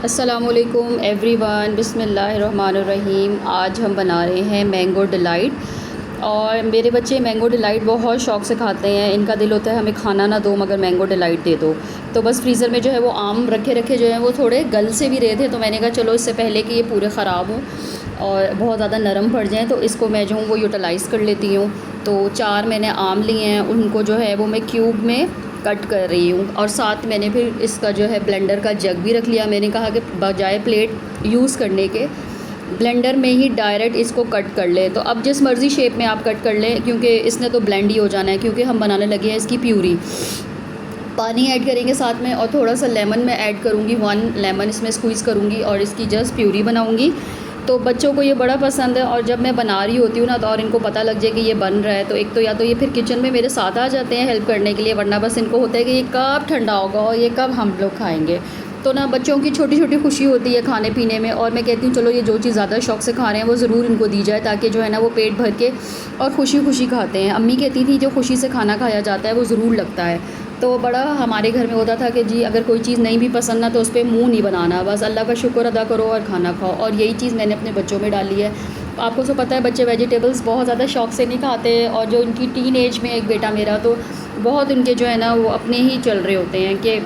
अस्सलामुअलैकुम एवरीवन, बिस्मिल्लाहिर्रहमानिर्रहीम। आज हम बना रहे हैं मैंगो डिलाइट। और मेरे बच्चे मैंगो डिलाइट बहुत शौक़ से खाते हैं। इनका दिल होता है हमें खाना ना दो मगर मैंगो डिलाइट दे दो। तो बस फ्रीज़र में जो है वो आम रखे रखे जो हैं वो थोड़े गल से भी रहे थे, तो मैंने कहा चलो इससे पहले कि ये पूरे ख़राब हों और बहुत ज़्यादा नरम पड़ जाएँ तो इसको मैं जो हूँ वो यूटिलाइज़ कर लेती हूँ। तो 4 मैंने आम लिए हैं, उनको जो है वो मैं क्यूब में कट कर रही हूँ। और साथ मैंने फिर इसका जो है ब्लेंडर का जग भी रख लिया। मैंने कहा कि बजाय प्लेट यूज़ करने के ब्लेंडर में ही डायरेक्ट इसको कट कर लें। तो अब जिस मर्ज़ी शेप में आप कट कर लें, क्योंकि इसने तो ब्लेंड ही हो जाना है, क्योंकि हम बनाने लगे हैं इसकी प्यूरी। पानी ऐड करेंगे साथ में और थोड़ा सा लेमन मैं ऐड करूँगी, 1 लेमन इसमें स्क्वीज़ करूँगी और इसकी जस्ट प्यूरी बनाऊँगी। तो बच्चों को ये बड़ा पसंद है और जब मैं बना रही होती हूँ ना तो और इनको पता लग जाए कि ये बन रहा है तो एक तो या तो ये फिर किचन में मेरे साथ आ जाते हैं हेल्प करने के लिए, वरना बस इनको होता है कि ये कब ठंडा होगा और ये कब हम लोग खाएंगे। तो ना बच्चों की छोटी छोटी खुशी होती है खाने पीने में, और मैं कहती हूँ चलो ये जो चीज़ ज़्यादा शौक़ से खा रहे हैं वो ज़रूर इनको दी जाए, ताकि जो है ना वो पेट भर के और खुशी खुशी खाते हैं। अम्मी कहती थी जो खुशी से खाना खाया जाता है वो ज़रूर लगता है। तो बड़ा हमारे घर में होता था कि जी अगर कोई चीज़ नहीं भी पसंद ना तो उस पर मुँह नहीं बनाना, बस अल्लाह का शुक्र अदा करो और खाना खाओ। और यही चीज़ मैंने अपने बच्चों में डाली है। आपको तो पता है बच्चे वेजिटेबल्स बहुत ज़्यादा शौक़ से नहीं खाते, और जो उनकी टीन एज में एक बेटा मेरा तो बहुत उनके जो है ना वो अपने ही चल रहे होते हैं कि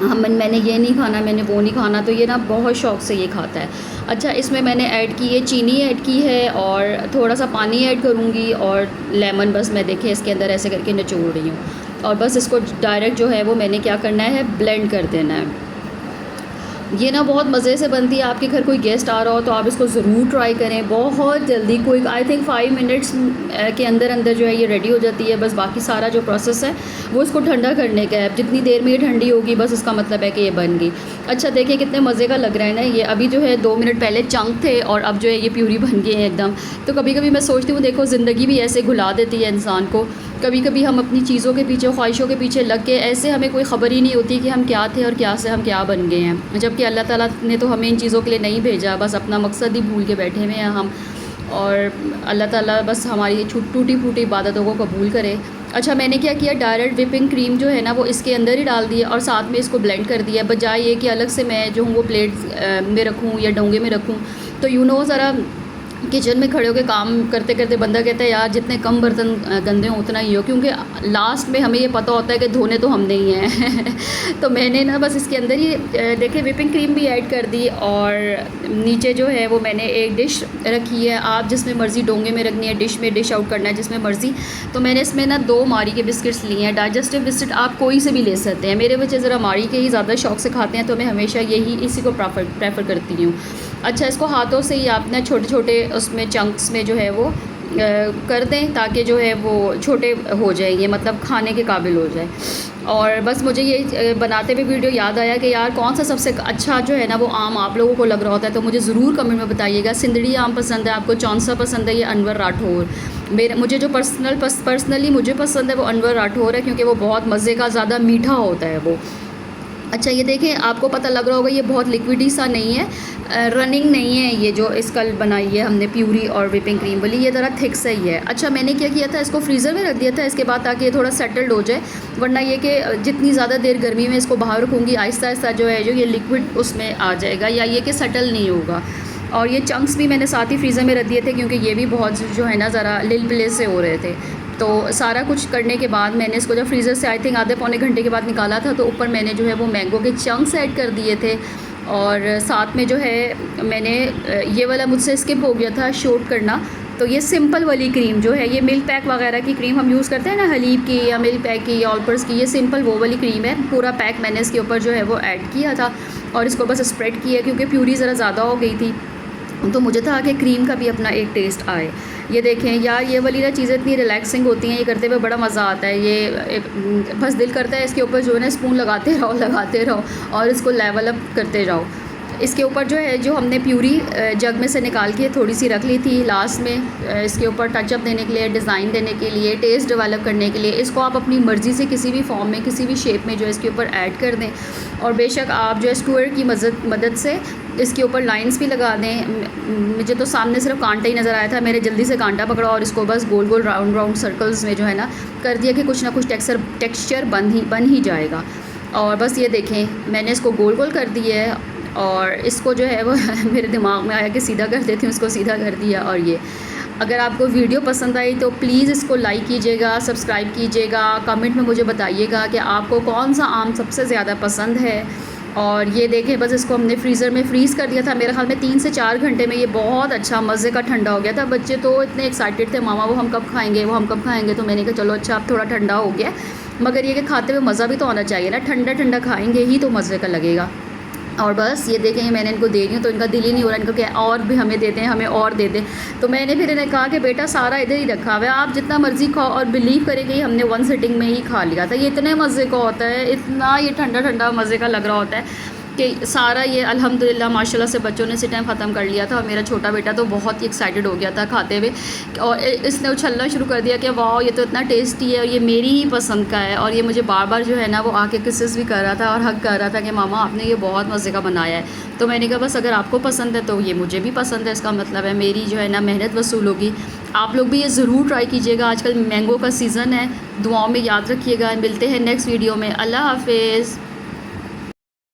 मैंने ये नहीं खाना, मैंने वो नहीं खाना, तो ये ना बहुत शौक़ से ये खाता है। अच्छा, इसमें मैंने ऐड की है चीनी ऐड की है और थोड़ा सा पानी ऐड करूँगी और लेमन बस मैं देखें इसके अंदर ऐसे करके निचोड़ रही हूँ। और बस इसको डायरेक्ट जो है वो मैंने क्या करना है ब्लेंड कर देना है। ये ना बहुत मज़े से बनती है। आपके घर कोई गेस्ट आ रहा हो तो आप इसको ज़रूर ट्राई करें। बहुत जल्दी, कोई आई थिंक 5 मिनट्स के अंदर अंदर जो है ये रेडी हो जाती है। बस बाकी सारा जो प्रोसेस है वो इसको ठंडा करने का है। जितनी देर में ये ठंडी होगी बस इसका मतलब है कि ये बन गई। अच्छा देखिए कितने मज़े का लग रहा है ना ये। अभी जो है 2 मिनट पहले चंक थे और अब जो है ये प्यूरी बन गई है एकदम। तो कभी कभी मैं सोचती हूँ देखो ज़िंदगी भी ऐसे घुला देती है इंसान को। कभी कभी हम अपनी चीज़ों के पीछे, ख्वाहिशों के पीछे लग के ऐसे हमें कोई ख़बर ही नहीं होती कि हम क्या थे और क्या से हम क्या बन गए हैं, जबकि अल्लाह ताला ने तो हमें इन चीज़ों के लिए नहीं भेजा, बस अपना मकसद ही भूल के बैठे हुए हैं हम। और अल्लाह ताला बस हमारी टूटी फूटी इबादतों को कबूल करे। अच्छा, मैंने क्या किया, डायरेक्ट विपिंग क्रीम जो है ना वो इसके अंदर ही डाल दिया और साथ में इसको ब्लेंड कर दिया, बजाय ये कि अलग से मैं जो हूँ वो प्लेट में रखूँ या डोंगे में रखूँ। तो ज़रा किचन में खड़े होकर काम करते करते बंदा कहता है यार जितने कम बर्तन गंदे हों उतना ही हो, क्योंकि लास्ट में हमें ये पता होता है कि धोने तो हमने ही हैं। तो मैंने ना बस इसके अंदर ही देखिए विपिंग क्रीम भी ऐड कर दी और नीचे जो है वो मैंने एक डिश रखी है। आप जिसमें मर्ज़ी डोंगे में रखनी है, डिश में डिश आउट करना है जिसमें मर्ज़ी। तो मैंने इसमें ना 2 मारी के बिस्किट्स लिए हैं। डाइजेस्टिव बिस्किट आप कोई से भी ले सकते हैं। मेरे बच्चे ज़रा मारी के ही ज़्यादा शौक़ से खाते हैं तो मैं हमेशा इसी को प्रेफर करती हूँ। अच्छा, इसको हाथों से ही आप ना छोटे छोटे उसमें चंक्स में जो है वो कर दें, ताकि जो है वो छोटे हो जाएंगे, मतलब खाने के काबिल हो जाए। और बस मुझे ये बनाते हुए वीडियो याद आया कि यार कौन सा सबसे अच्छा जो है ना वो आम आप लोगों को लग रहा होता है, तो मुझे ज़रूर कमेंट में बताइएगा। सिंदड़ी आम पसंद है आपको, कौन सा पसंद है, ये अनवर राठौर। मुझे जो पर्सनली मुझे पसंद है वो अनवर राठौर है, क्योंकि वो बहुत मज़े का, ज़्यादा मीठा होता है वो। अच्छा, ये देखें आपको पता लग रहा होगा ये बहुत लिक्विडी सा नहीं है, रनिंग नहीं है। ये जो इसकल बनाई है हमने प्यूरी और विपिंग क्रीम वाली, ये ज़रा थिक सा ही है। अच्छा, मैंने क्या किया था, इसको फ्रीज़र में रख दिया था इसके बाद, ताकि ये थोड़ा सेटल्ड हो जाए, वरना ये कि जितनी ज़्यादा देर गर्मी में इसको बाहर रखूँगी आहिस्ता आहिस्ता जो है जो ये लिक्विड उसमें आ जाएगा, या ये कि सेटल नहीं होगा। और ये चंक्स भी मैंने साथ ही फ्रीज़र में रख दिए थे, क्योंकि ये भी बहुत जो है ना ज़रा लिल पिले से हो रहे थे। तो सारा कुछ करने के बाद मैंने इसको जब फ्रीज़र से आई थिंक आधे पौने घंटे के बाद निकाला था, तो ऊपर मैंने जो है वो मैंगो के चंक्स ऐड कर दिए थे। और साथ में जो है मैंने ये वाला मुझसे स्किप हो गया था शूट करना, तो ये सिंपल वाली क्रीम जो है, ये मिल्क पैक वगैरह की क्रीम हम यूज़ करते हैं ना, हलीब की या मिल्क पैक की या ऑलपर्स की, ये सिंपल वो वाली क्रीम है। पूरा पैक मैंने इसके ऊपर जो है वो ऐड किया था और इसको बस स्प्रेड किया, क्योंकि प्यूरी ज़रा ज़्यादा हो गई थी तो मुझे था कि क्रीम का भी अपना एक टेस्ट आए। ये देखें यार, ये वाली ना चीज़ें इतनी रिलैक्सिंग होती हैं, ये करते हुए बड़ा मज़ा आता है। ये बस दिल करता है इसके ऊपर जो है ना स्पून लगाते रहो और इसको लेवल अप करते जाओ। इसके ऊपर जो है जो हमने प्यूरी जग में से निकाल के थोड़ी सी रख ली थी लास्ट में, इसके ऊपर टचअप देने के लिए, डिज़ाइन देने के लिए, टेस्ट डेवलप करने के लिए। इसको आप अपनी मर्ज़ी से किसी भी फॉर्म में, किसी भी शेप में जो है इसके ऊपर ऐड कर दें। और बेशक आप जो है स्क्वायर की मदद से इसके ऊपर लाइंस भी लगा दें। मुझे तो सामने सिर्फ कांटा ही नज़र आया था, मैंने जल्दी से कांटा पकड़ा और इसको बस गोल गोल राउंड सर्कल्स में जो है ना कर दिया कि कुछ ना कुछ टेक्सचर बन ही जाएगा। और बस ये देखें मैंने इसको गोल गोल कर दिया है और इसको जो है वो मेरे दिमाग में आया कि सीधा कर देती हूँ, इसको सीधा कर दिया। और ये अगर आपको वीडियो पसंद आई तो प्लीज़ इसको लाइक कीजिएगा, सब्सक्राइब कीजिएगा, कमेंट में मुझे बताइएगा कि आपको कौन सा आम सबसे ज़्यादा पसंद है। और ये देखें, बस इसको हमने फ्रीज़र में फ्रीज़ कर दिया था, मेरे ख्याल में 3 से 4 घंटे में ये बहुत अच्छा मज़े का ठंडा हो गया था। बच्चे तो इतने एक्साइटेड थे, मामा वो हम कब खाएंगे, वो हम कब खाएंगे। तो मैंने कहा चलो अच्छा अब थोड़ा ठंडा हो गया, मगर ये कि खाते हुए मज़ा भी तो आना चाहिए ना, ठंडा ठंडा खाएंगे ही तो मज़े का लगेगा। और बस ये देखें, मैंने इनको दे रही हूँ तो इनका दिल ही नहीं हो रहा, इनको क्या और भी हमें देते हैं, हमें और दे दें। तो मैंने फिर इन्हें कहा कि बेटा सारा इधर ही रखा हुआ है, आप जितना मर्ज़ी खाओ। और बिलीव करेंगे हमने 1 सिटिंग में ही खा लिया था। ये इतने मज़े का होता है, इतना ये ठंडा ठंडा मज़े का लग रहा होता है कि सारा ये अल्हम्दुलिल्लाह माशाल्लाह से बच्चों ने इसी टाइम ख़त्म कर लिया था। और मेरा छोटा बेटा तो बहुत ही एक्साइटेड हो गया था खाते हुए, और इसने उछलना शुरू कर दिया कि वाह ये तो इतना टेस्टी है और ये मेरी ही पसंद का है। और ये मुझे बार बार जो है ना वो आके किसेस भी कर रहा था और हक कर रहा था कि मामा आपने ये बहुत मज़े का बनाया है। तो मैंने कहा बस अगर आपको पसंद है तो ये मुझे भी पसंद है, इसका मतलब है मेरी जो है ना मेहनत वसूल होगी। आप लोग भी ये ज़रूर ट्राई कीजिएगा, आजकल मैंगो का सीज़न है। दुआओं में याद रखिएगा। मिलते हैं नेक्स्ट वीडियो में। अल्लाह हाफिज़।